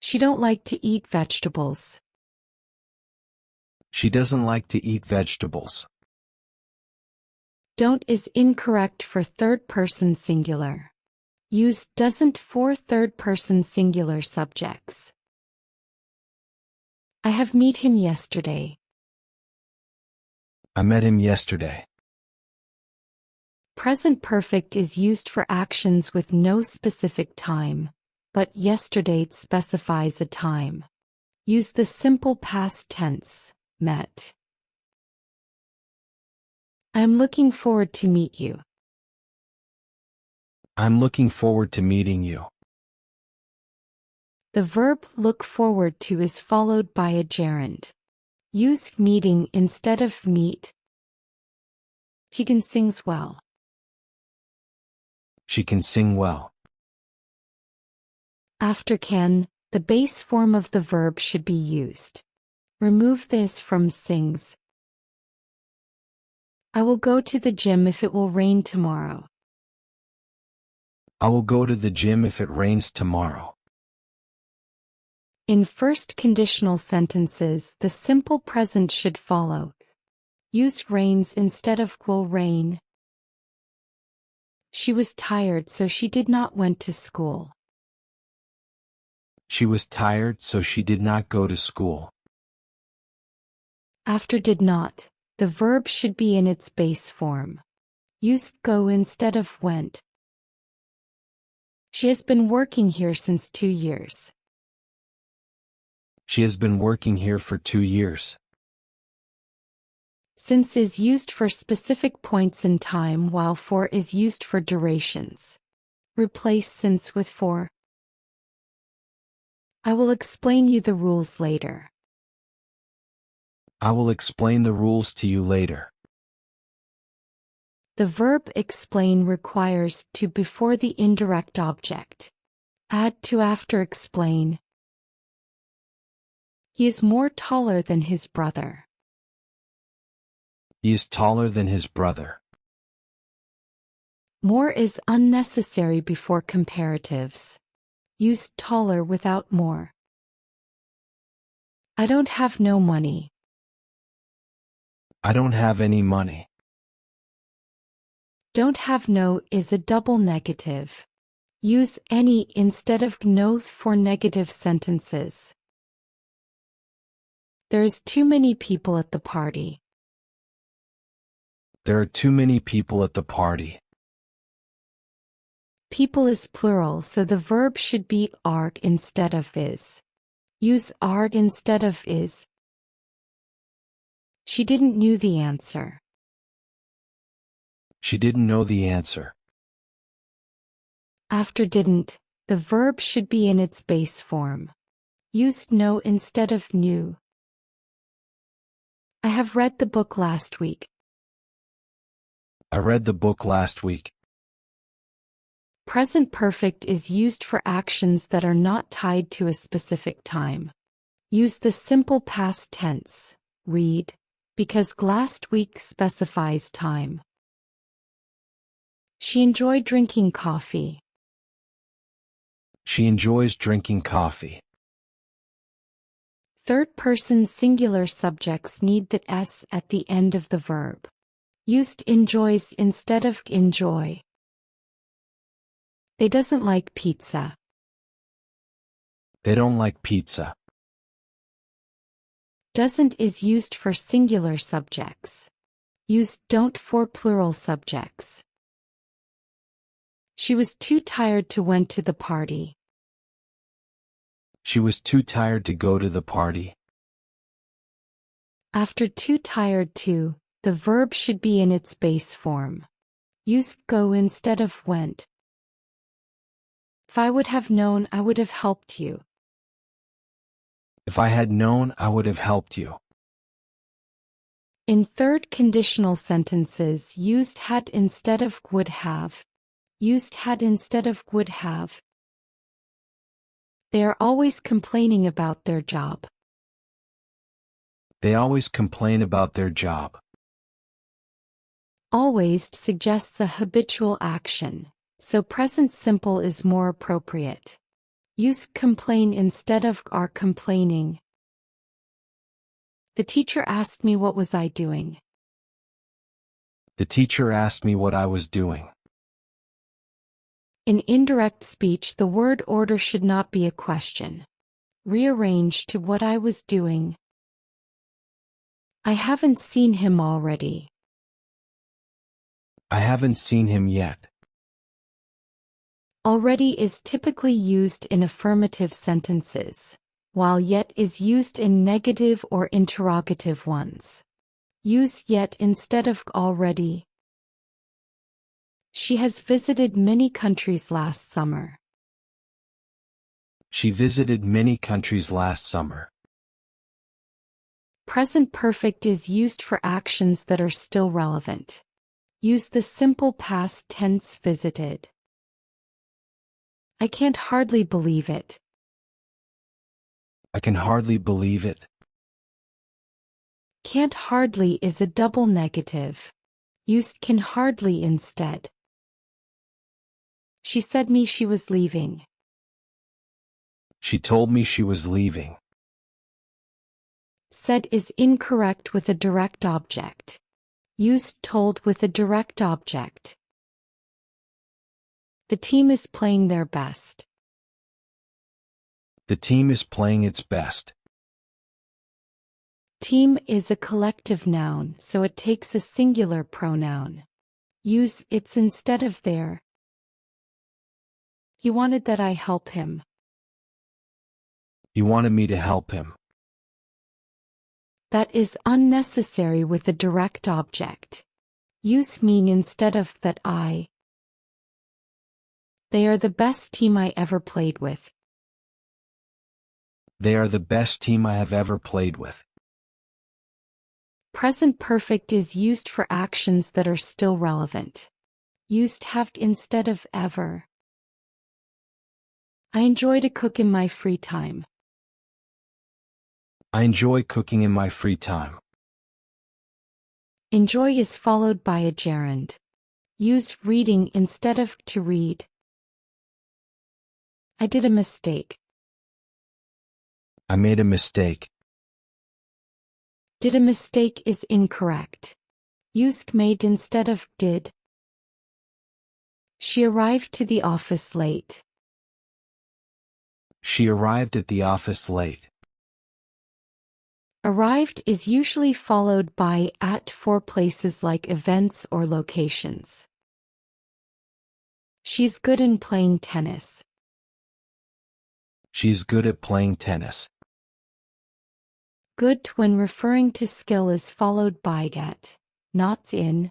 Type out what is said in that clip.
She don't like to eat vegetables. She doesn't like to eat vegetables. Don't is incorrect for third-person singular. Use doesn't for third-person singular subjects. I have met him yesterday. I met him yesterday. Present perfect is used for actions with no specific time, but yesterday specifies a time. Use the simple past tense, met. I am looking forward to meet you. I'm looking forward to meeting you. The verb look forward to is followed by a gerund. Use meeting instead of meet. She can sings well. She can sing well. After can, the base form of the verb should be used. Remove this from sings. I will go to the gym if it will rain tomorrow. I will go to the gym if it rains tomorrow. In first conditional sentences, the simple present should follow. Use rains instead of will rain. She was tired, so she did not went to school. She was tired, so she did not go to school. After did not, the verb should be in its base form. Use go instead of went. She has been working here since 2 years. She has been working here for 2 years. Since is used for specific points in time while for is used for durations. Replace since with for. I will explain you the rules later. I will explain the rules to you later. The verb explain requires to before the indirect object. Add to after explain. He is more taller than his brother. He is taller than his brother. More is unnecessary before comparatives. Use taller without more. I don't have no money. I don't have any money. Don't have no is a double negative. Use any instead of no for negative sentences. There is too many people at the party. There are too many people at the party. People is plural, so the verb should be are instead of is. Use are instead of is. She didn't knew the answer. She didn't know the answer. After didn't, the verb should be in its base form. Use know instead of knew. I have read the book last week. I read the book last week. Present perfect is used for actions that are not tied to a specific time. Use the simple past tense, read, because last week specifies time. She enjoyed drinking coffee. She enjoys drinking coffee. Third-person singular subjects need the s at the end of the verb. Used enjoys instead of enjoy. They doesn't like pizza. They don't like pizza. Doesn't is used for singular subjects. Use don't for plural subjects. She was too tired to went to the party. She was too tired to go to the party. After too tired to, the verb should be in its base form. Use go instead of went. If I would have known, I would have helped you. If I had known, I would have helped you. In third conditional sentences, used had instead of would have. Used had instead of would have. They are always complaining about their job. They always complain about their job. Always suggests a habitual action, so present simple is more appropriate. Use complain instead of are complaining. The teacher asked me what was I doing. The teacher asked me what I was doing. In indirect speech, the word order should not be a question. Rearrange to what I was doing. I haven't seen him already. I haven't seen him yet. Already is typically used in affirmative sentences, while yet is used in negative or interrogative ones. Use yet instead of already. She has visited many countries last summer. She visited many countries last summer. Present perfect is used for actions that are still relevant. Use the simple past tense visited. I can't hardly believe it. I can hardly believe it. Can't hardly is a double negative. Use can hardly instead. She said me she was leaving. She told me she was leaving. Said is incorrect with a direct object. Use told with a direct object. The team is playing their best. The team is playing its best. Team is a collective noun, so it takes a singular pronoun. Use its instead of their. He wanted that I help him. He wanted me to help him. That is unnecessary with a direct object. Use mean instead of that I. They are the best team I ever played with. They are the best team I have ever played with. Present perfect is used for actions that are still relevant. Used have instead of ever. I enjoy to cook in my free time. I enjoy cooking in my free time. Enjoy is followed by a gerund. Use reading instead of to read. I did a mistake. I made a mistake. Did a mistake is incorrect. Used made instead of did. She arrived to the office late. She arrived at the office late. Arrived is usually followed by at for places like events or locations. She's good in playing tennis. She's good at playing tennis. Good when referring to skill is followed by at, not in.